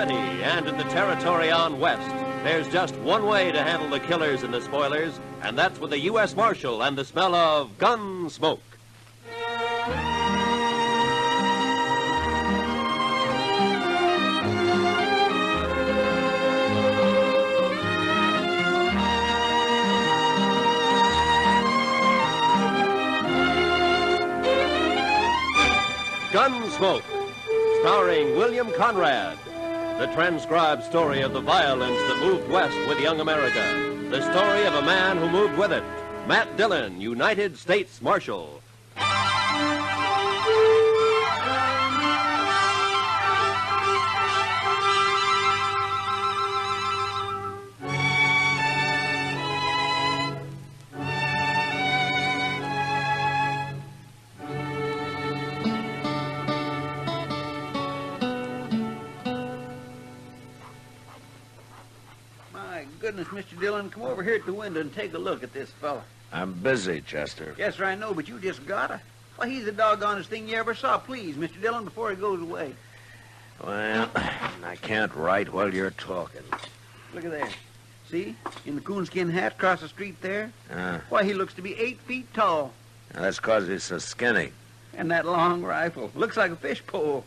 City and in the territory on west, there's just one way to handle the killers and the spoilers, and that's with a U.S. Marshal and the smell of Gunsmoke. Gunsmoke, starring William Conrad. The transcribed story of the violence that moved west with young America. The story of a man who moved with it. Matt Dillon, United States Marshal. Goodness, Mr. Dillon, come over here at the window and take a look at this fella. I'm busy, Chester. Yes, sir, I know, but you just gotta. Why, he's the doggonest thing you ever saw. Please, Mr. Dillon, before he goes away. Well, I can't write while you're talking. Look at there. See? In the coonskin hat across the street there? Why, he looks to be 8 feet tall. Now, that's 'cause he's so skinny. And that long rifle. Looks like a fish pole.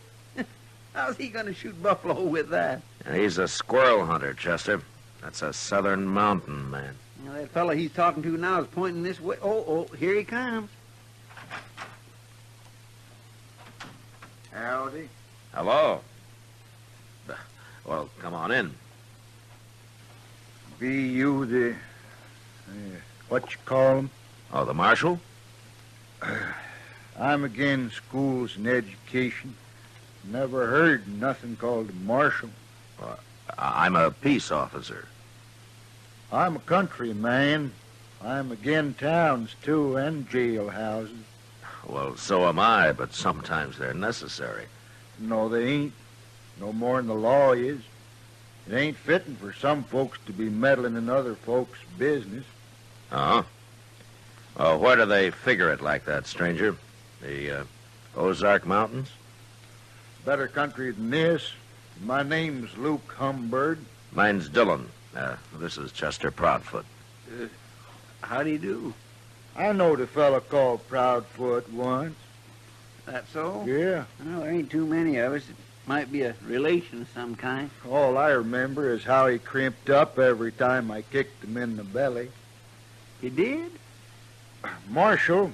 How's he going to shoot buffalo with that? And he's a squirrel hunter, Chester. That's a southern mountain man. Now, that fella he's talking to now is pointing this way. Oh, here he comes. Howdy. Hello. Well, come on in. Be you the... what you call 'em? Oh, the marshal? I'm again schools and education. Never heard nothing called a marshal. I'm a peace officer. I'm a country man. I'm again towns, too, and jailhouses. Well, so am I, but sometimes they're necessary. No, they ain't. No more than the law is. It ain't fitting for some folks to be meddling in other folks' business. Uh-huh. Oh, where do they figure it like that, stranger? The Ozark Mountains? Better country than this. My name's Luke Humbird. Mine's Dillon. This is Chester Proudfoot. How do you do? I knowed a fella called Proudfoot once. That so? Yeah. Well, there ain't too many of us. It might be a relation of some kind. All I remember is how he crimped up every time I kicked him in the belly. He did? Marshal,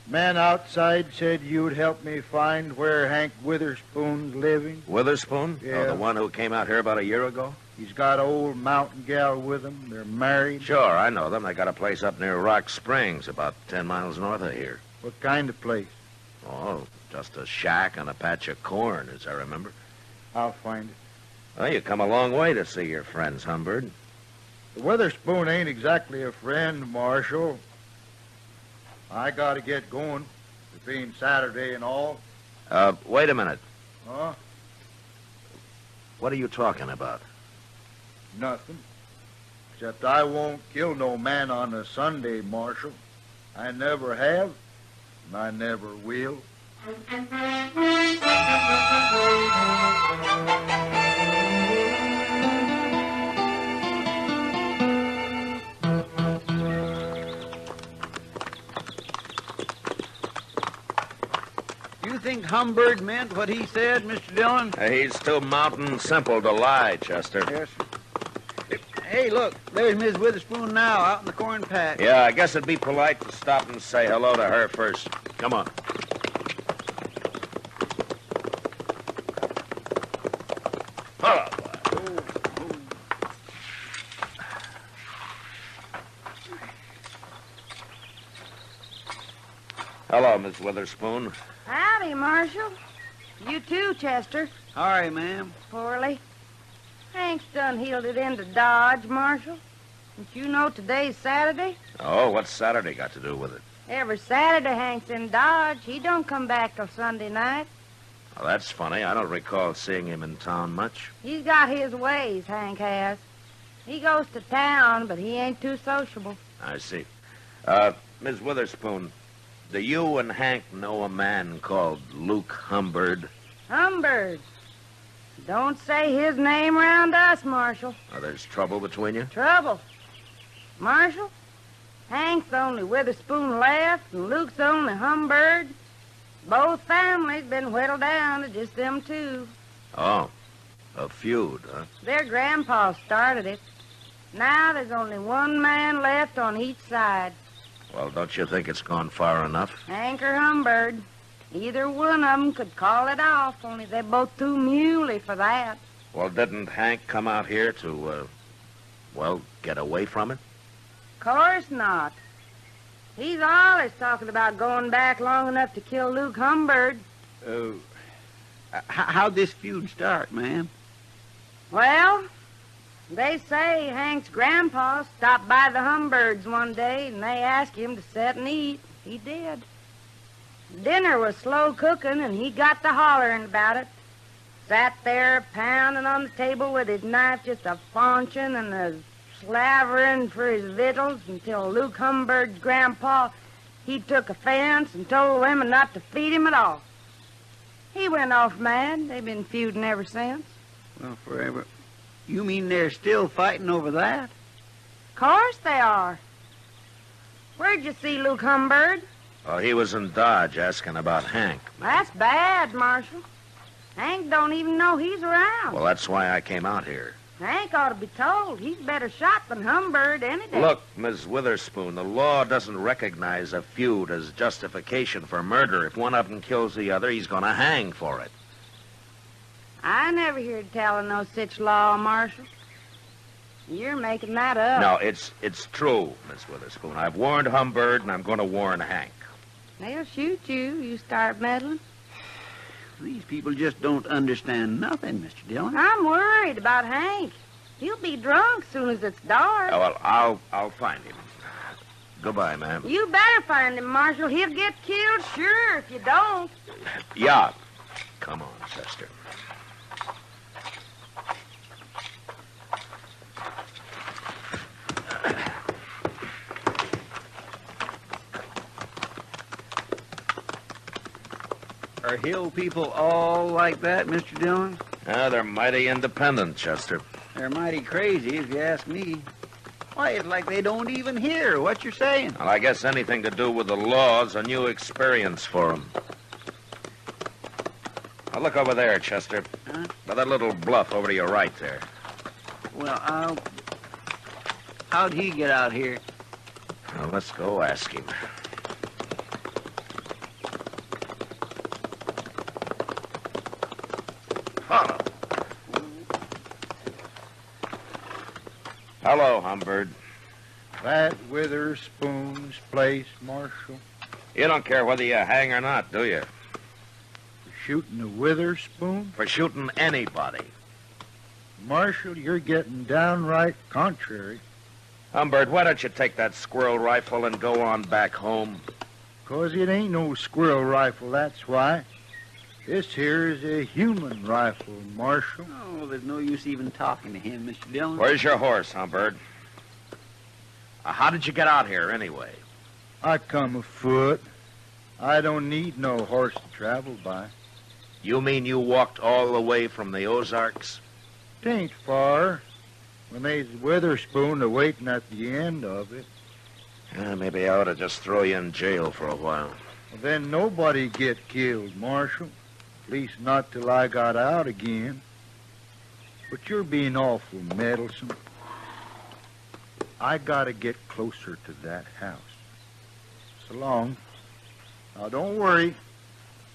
man outside said you'd help me find where Hank Witherspoon's living. Witherspoon? Yeah. Oh, the one who came out here about a year ago? He's got an old mountain gal with him. They're married. Sure, I know them. They got a place up near Rock Springs, about 10 miles north of here. What kind of place? Oh, just a shack and a patch of corn, as I remember. I'll find it. Well, you come a long way to see your friends, Humbird. The Witherspoon ain't exactly a friend, Marshal. I gotta get going. It being Saturday and all. Wait a minute. Huh? What are you talking about? Nothing. Except I won't kill no man on a Sunday, Marshal. I never have, and I never will. You think Humbird meant what he said, Mr. Dillon? He's too mountain simple to lie, Chester. Yes, sir. Hey, look, there's Miss Witherspoon now, out in the corn patch. Yeah, I guess it'd be polite to stop and say hello to her first. Come on. Hello. Hello, Miss Witherspoon. Howdy, Marshal. You too, Chester. Sorry, ma'am. Poorly. Hank's done heeled it into Dodge, Marshal. Don't you know today's Saturday? Oh, what's Saturday got to do with it? Every Saturday Hank's in Dodge. He don't come back till Sunday night. Well, that's funny. I don't recall seeing him in town much. He's got his ways, Hank has. He goes to town, but he ain't too sociable. I see. Miss Witherspoon, do you and Hank know a man called Luke Humbird? Humbird. Don't say his name around us, Marshal. Oh, there's trouble between you? Trouble. Marshal, Hank's the only Witherspoon left, and Luke's the only Humbird. Both families been whittled down to just them two. Oh, a feud, huh? Their grandpa started it. Now there's only one man left on each side. Well, don't you think it's gone far enough? Hank or Humbird. Either one of them could call it off, only they're both too muley for that. Well, didn't Hank come out here to, get away from it? Course not. He's always talking about going back long enough to kill Luke Humbird. How'd this feud start, ma'am? Well, they say Hank's grandpa stopped by the Humbirds one day, and they asked him to sit and eat. He did. Dinner was slow cooking, and he got to hollering about it. Sat there pounding on the table with his knife, just a faunching and a slavering for his victuals until Luke Humbird's grandpa, he took offense and told women not to feed him at all. He went off mad. They've been feuding ever since. Well, forever. You mean they're still fighting over that? Course they are. Where'd you see Luke Humbird? Oh, he was in Dodge asking about Hank. That's bad, Marshal. Hank don't even know he's around. Well, that's why I came out here. Hank ought to be told. He's better shot than Humbird any day. Look, Miss Witherspoon, the law doesn't recognize a feud as justification for murder. If one of them kills the other, he's going to hang for it. I never heard tell of no such law, Marshal. You're making that up. No, it's true, Miss Witherspoon. I've warned Humbird, and I'm going to warn Hank. They'll shoot you start meddling. These people just don't understand nothing, Mr. Dillon. I'm worried about Hank. He'll be drunk soon as it's dark. Oh, well, I'll find him. Goodbye, ma'am. You better find him, Marshal. He'll get killed, sure, if you don't. Yeah. Come on, Chester. Are hill people all like that, Mr. Dillon? They're mighty independent, Chester. They're mighty crazy, if you ask me. Why, it's like they don't even hear what you're saying. Well, I guess anything to do with the law's a new experience for them. Now, look over there, Chester. Huh? By that little bluff over to your right there. Well, how'd he get out here? Well, let's go ask him. Follow. Hello, Humbird. That Witherspoon's place, Marshal? You don't care whether you hang or not, do you? Shooting a Witherspoon? For shooting anybody. Marshal, you're getting downright contrary. Humbird, why don't you take that squirrel rifle and go on back home? 'Cause it ain't no squirrel rifle, that's why. This here is a human rifle, Marshal. Oh, there's no use even talking to him, Mr. Dillon. Where's your horse, Humbird? How did you get out here, anyway? I come afoot. I don't need no horse to travel by. You mean you walked all the way from the Ozarks? 'Tain't far. When they's Witherspoon a-waiting at the end of it. Maybe I ought to just throw you in jail for a while. Well, then nobody get killed, Marshal. At least not till I got out again. But you're being awful meddlesome. I gotta get closer to that house. So long. Now, don't worry.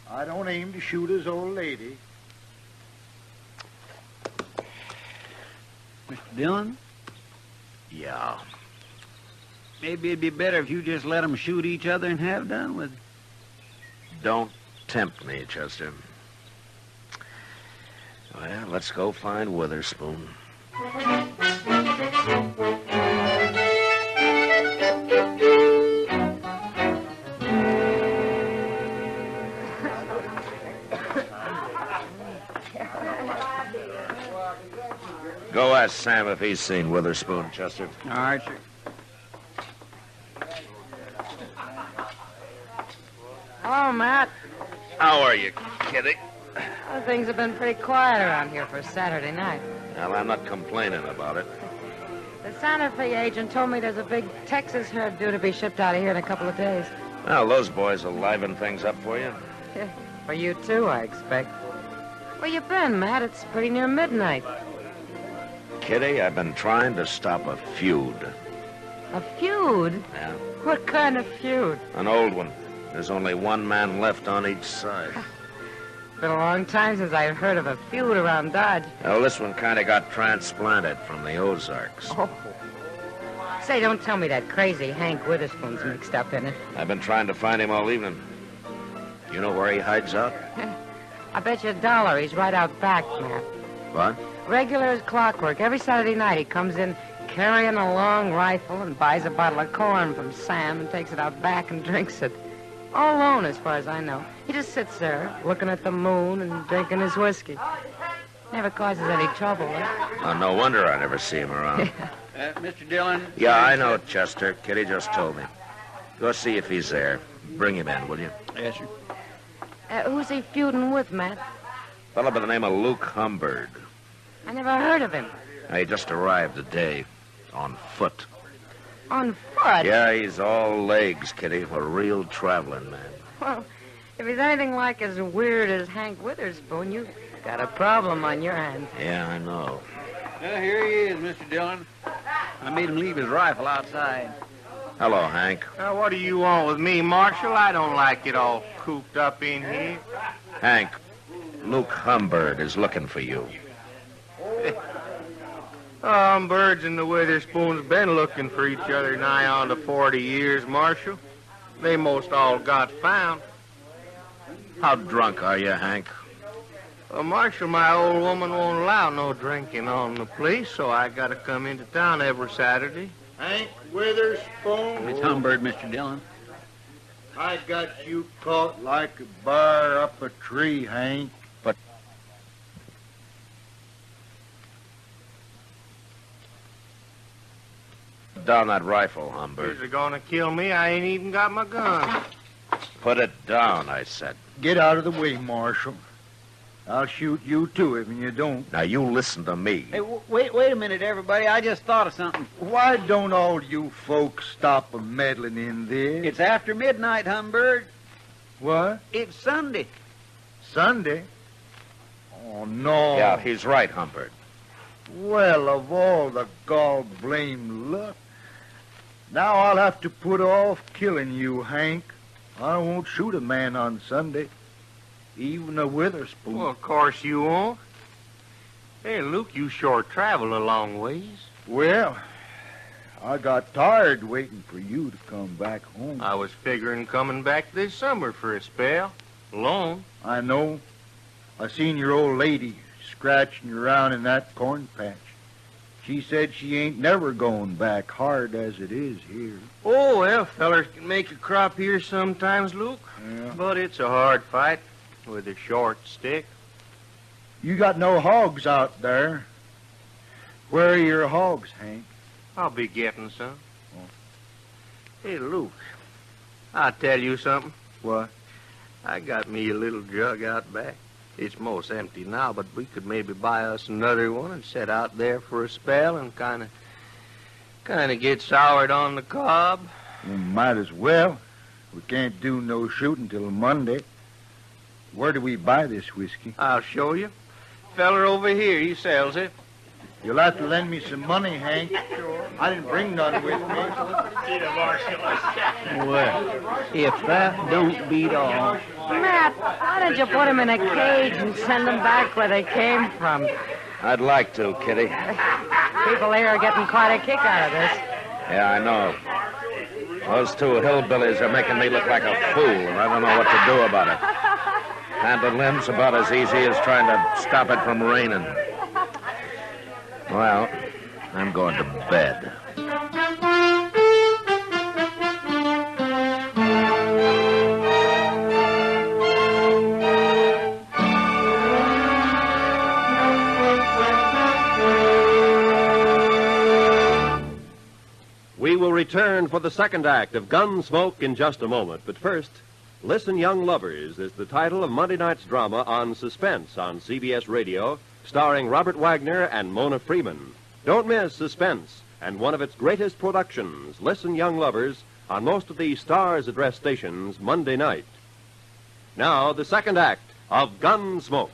I don't aim to shoot his old lady. Mr. Dillon, Yeah. maybe it'd be better if you just let them shoot each other and have done with it. Don't tempt me, Chester. Well, let's go find Witherspoon. Go ask Sam if he's seen Witherspoon, Chester. All right, sir. Hello, Matt. How are you, kitty? Well, things have been pretty quiet around here for Saturday night. Well, I'm not complaining about it. The Santa Fe agent told me there's a big Texas herd due to be shipped out of here in a couple of days. Well, those boys will liven things up for you. For you, too, I expect. Where you been, Matt? It's pretty near midnight. Kitty, I've been trying to stop a feud. A feud? Yeah. What kind of feud? An old one. There's only one man left on each side. It's been a long time since I've heard of a feud around Dodge. Well, this one kind of got transplanted from the Ozarks. Oh. Say, don't tell me that crazy Hank Witherspoon's mixed up in it. I've been trying to find him all evening. You know where he hides out? I bet you $1 he's right out back, Matt. What? Regular as clockwork. Every Saturday night he comes in carrying a long rifle and buys a bottle of corn from Sam and takes it out back and drinks it. All alone, as far as I know. He just sits there, looking at the moon and drinking his whiskey. Never causes any trouble, huh? Oh, no wonder I never see him around. Mr. Dillon? Yeah, I know, Chester. Kitty just told me. Go see if he's there. Bring him in, will you? Yes, sir. Who's he feuding with, Matt? Fellow by the name of Luke Humbird. I never heard of him. He just arrived today. On foot. On foot? Yeah, he's all legs, Kitty. A real traveling man. Well, if he's anything like as weird as Hank Witherspoon, you've got a problem on your hands. Yeah, I know. Well, here he is, Mr. Dillon. I made him leave his rifle outside. Hello, Hank. What do you want with me, Marshal? I don't like it all cooped up in here. Hank, Luke Humbird is looking for you. Birds and the Witherspoons been looking for each other nigh on to 40 years, Marshal. They most all got found. How drunk are you, Hank? Marshal, my old woman won't allow no drinking on the place, so I gotta come into town every Saturday. Hank Witherspoon. It's Humbird, Mr. Dillon. I got you caught like a bear up a tree, Hank. Down that rifle, Humbird. If they're gonna kill me, I ain't even got my gun. Put it down, I said. Get out of the way, Marshal. I'll shoot you, too, if you don't. Now, you listen to me. Hey, wait a minute, everybody. I just thought of something. Why don't all you folks stop meddling in this? It's after midnight, Humbird. What? It's Sunday. Sunday? Oh, no. Yeah, he's right, Humbird. Well, of all the gall-blamed luck. Now I'll have to put off killing you, Hank. I won't shoot a man on Sunday. Even a Witherspoon. Well, of course you won't. Hey, Luke, you sure travel a long ways. Well, I got tired waiting for you to come back home. I was figuring coming back this summer for a spell. Alone. I know. I seen your old lady scratching around in that corn patch. She said she ain't never going back, hard as it is here. Oh, well, fellers can make a crop here sometimes, Luke. Yeah. But it's a hard fight with a short stick. You got no hogs out there. Where are your hogs, Hank? I'll be getting some. Oh. Hey, Luke, I'll tell you something. What? I got me a little jug out back. It's most empty now, but we could maybe buy us another one and set out there for a spell and kind of get soured on the cob. Well, might as well. We can't do no shooting till Monday. Where do we buy this whiskey? I'll show you. Feller over here, he sells it. You'll have to lend me some money, Hank. I didn't bring none with me. Well, if that don't beat all. Matt, why don't you put them in a cage and send them back where they came from? I'd like to, Kitty. People here are getting quite a kick out of this. Yeah, I know. Those two hillbillies are making me look like a fool, and I don't know what to do about it. Handling's about as easy as trying to stop it from raining. Well, I'm going to bed. We will return for the second act of Gunsmoke in just a moment. But first, Listen, Young Lovers is the title of Monday night's drama on Suspense on CBS Radio, starring Robert Wagner and Mona Freeman. Don't miss Suspense and one of its greatest productions, Listen, Young Lovers, on most of the Stars address stations Monday night. Now, the second act of Gunsmoke.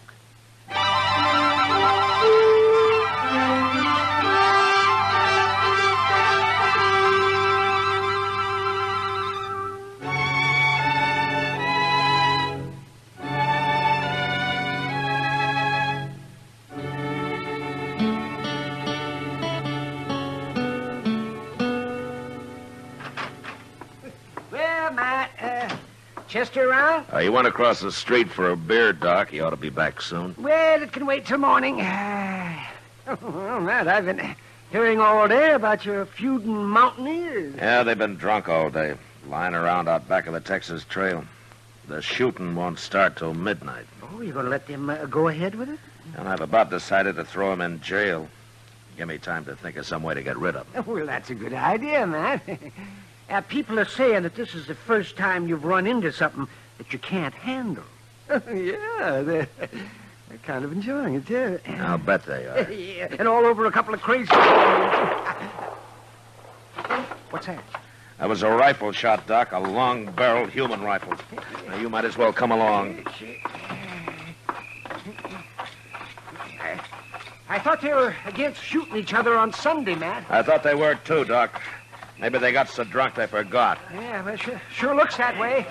Well, Matt, Chester around? You went across the street for a beer, Doc. He ought to be back soon. Well, it can wait till morning. Well, Matt, I've been hearing all day about your feuding mountaineers. Yeah, they've been drunk all day, lying around out back of the Texas Trail. The shooting won't start till midnight. Oh, you're going to let them go ahead with it? And I've about decided to throw him in jail. Give me time to think of some way to get rid of him. Well, that's a good idea, Matt. People are saying that this is the first time you've run into something that you can't handle. Yeah, they're kind of enjoying it, too. I'll bet they are. Yeah, and all over a couple of crazy... What's that? That was a rifle shot, Doc, a long-barreled human rifle. Now, you might as well come along. I thought they were against shooting each other on Sunday, Matt. I thought they were, too, Doc. Maybe they got so drunk they forgot. Yeah, well, sure looks that way.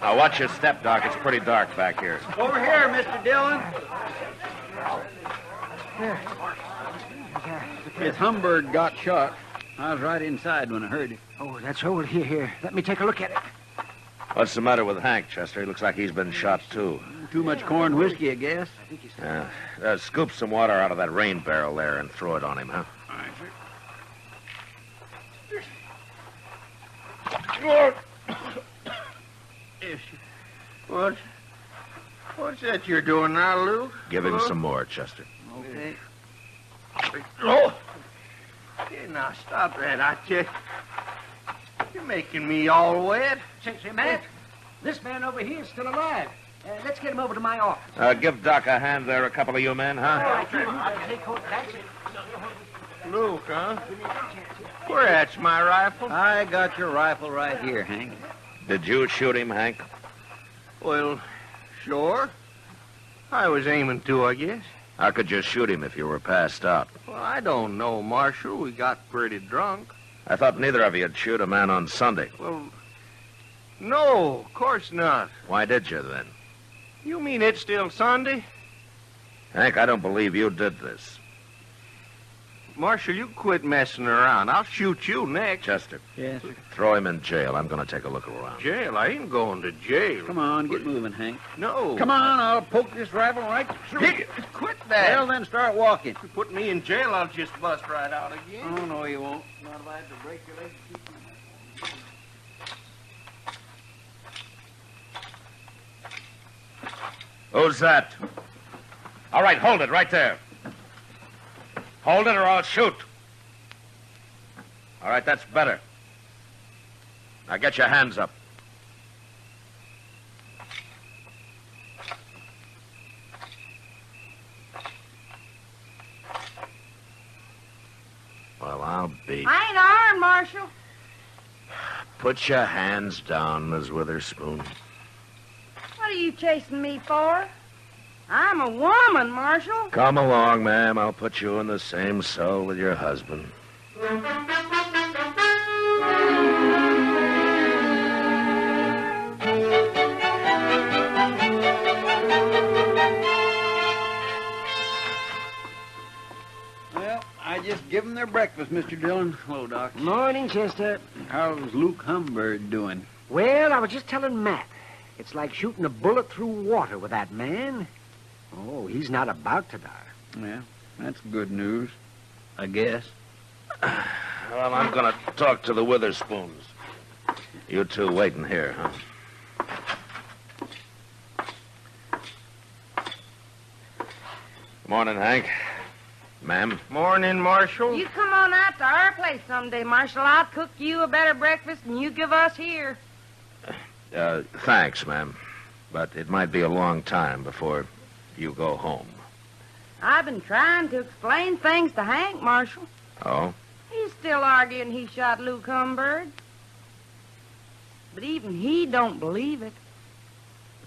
Now, watch your step, Doc. It's pretty dark back here. Over here, Mr. Dillon. His Humbird got shot. I was right inside when I heard it. Oh, that's over here. Let me take a look at it. What's the matter with Hank, Chester? He looks like he's been shot, too. Too much corn whiskey, I guess. Scoop some water out of that rain barrel there and throw it on him, huh? All right, sir. What's that you're doing now, Luke? Give him some more, Chester. Okay. Oh! Hey, now, stop that, I tell you. You're making me all wet. Say, Matt, this man over here is still alive. Let's get him over to my office. Give Doc a hand there, a couple of you men, huh? Luke, huh? Where at's my rifle? I got your rifle right here, Hank. Did you shoot him, Hank? Well, sure. I was aiming to, I guess. How could you shoot him if you were passed out? Well, I don't know, Marshal. We got pretty drunk. I thought neither of you'd shoot a man on Sunday. Well, no, of course not. Why did you, then? You mean it's still Sunday? Hank, I don't believe you did this. Marshal, you quit messing around. I'll shoot you next. Chester, Yes, sir. throw him in jail. I'm going to take a look around. Jail? I ain't going to jail. Come on, get moving, Hank. No. Come on, I'll poke this rifle right through you. Quit that. Well, then start walking. If you put me in jail, I'll just bust right out again. Oh, no, you won't. Not if I have to break your leg to keep you. Who's that? All right, hold it right there. Hold it or I'll shoot. All right, that's better. Now get your hands up. Well, I'll be... I ain't armed, Marshal. Put your hands down, Miss Witherspoon. What are you chasing me for? I'm a woman, Marshal. Come along, ma'am. I'll put you in the same cell with your husband. Well, I just give them their breakfast, Mr. Dillon. Hello, Doc. Morning, Chester. How's Luke Humbird doing? Well, I was just telling Matt. It's like shooting a bullet through water with that man. Oh, he's not about to die. Yeah, that's good news, I guess. Well, I'm going to talk to the Witherspoons. You two waiting here, huh? Morning, Hank. Ma'am. Morning, Marshal. You come on out to our place someday, Marshal. I'll cook you a better breakfast than you give us here. Thanks, ma'am. But it might be a long time before you go home. I've been trying to explain things to Hank, Marshal. Oh? He's still arguing he shot Luke Humbird. But even he don't believe it.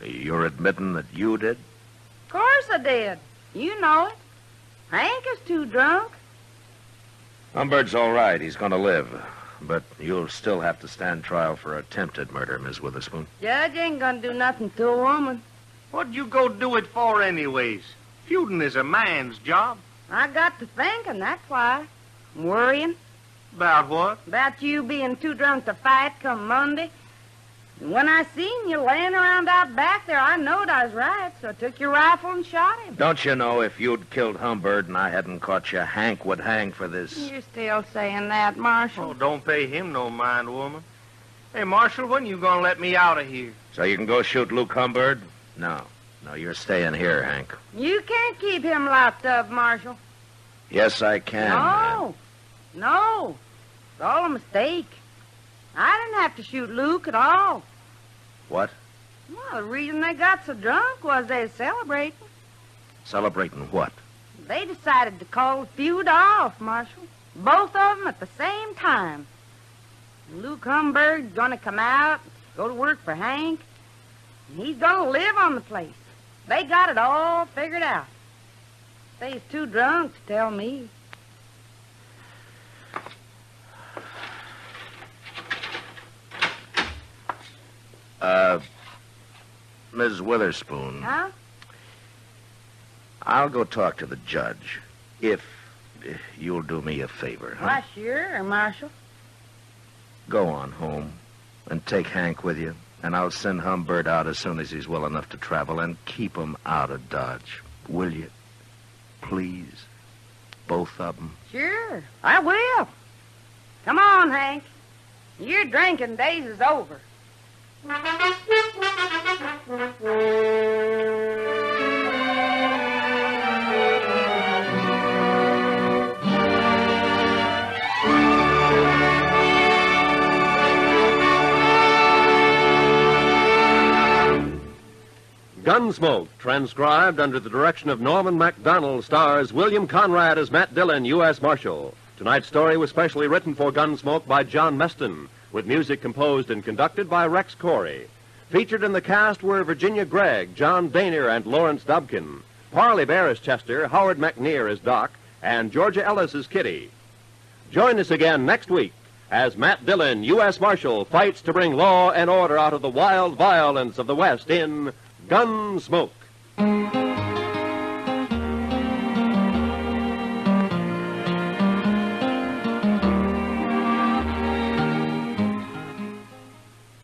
You're admitting that you did? Of course I did. You know it. Hank is too drunk. Humbird's all right. He's going to live. But you'll still have to stand trial for attempted murder, Miss Witherspoon. Judge ain't gonna do nothing to a woman. What'd you go do it for anyways? Feuding is a man's job. I got to thinking, that's why. I'm worrying About what? about you being too drunk to fight come Monday. And when I seen you laying around out back there, I knowed I was right, so I took your rifle and shot him. Don't you know if you'd killed Humbird and I hadn't caught you, Hank would hang for this? You're still saying that, Marshal. Oh, don't pay him no mind, woman. Hey, Marshal, when you gonna let me out of here? So you can go shoot Luke Humbird? No, you're staying here, Hank. You can't keep him locked up, Marshal. Yes, I can. No. It's all a mistake. I didn't have to shoot Luke at all. What? Well, the reason they got so drunk was they was celebrating. Celebrating what? They decided to call the feud off, Marshal. Both of them at the same time. Luke Humbird's going to come out, go to work for Hank, and he's going to live on the place. They got it all figured out. They's too drunk to tell me. Ms. Witherspoon. Huh? I'll go talk to the judge. If you'll do me a favor, huh? Why, sure, Marshal. Go on home and take Hank with you, and I'll send Humbird out as soon as he's well enough to travel, and keep him out of Dodge. Will you? Please? Both of them? Sure, I will. Come on, Hank. Your drinking days is over. Gunsmoke, transcribed under the direction of Norman Macdonnell, stars William Conrad as Matt Dillon, U.S. Marshal. Tonight's story was specially written for Gunsmoke by John Meston, with music composed and conducted by Rex Corey. Featured in the cast were Virginia Gregg, John Daner, and Lawrence Dobkin. Parley Baer as Chester, Howard McNear as Doc, and Georgia Ellis as Kitty. Join us again next week as Matt Dillon, U.S. Marshal, fights to bring law and order out of the wild violence of the West in Gunsmoke.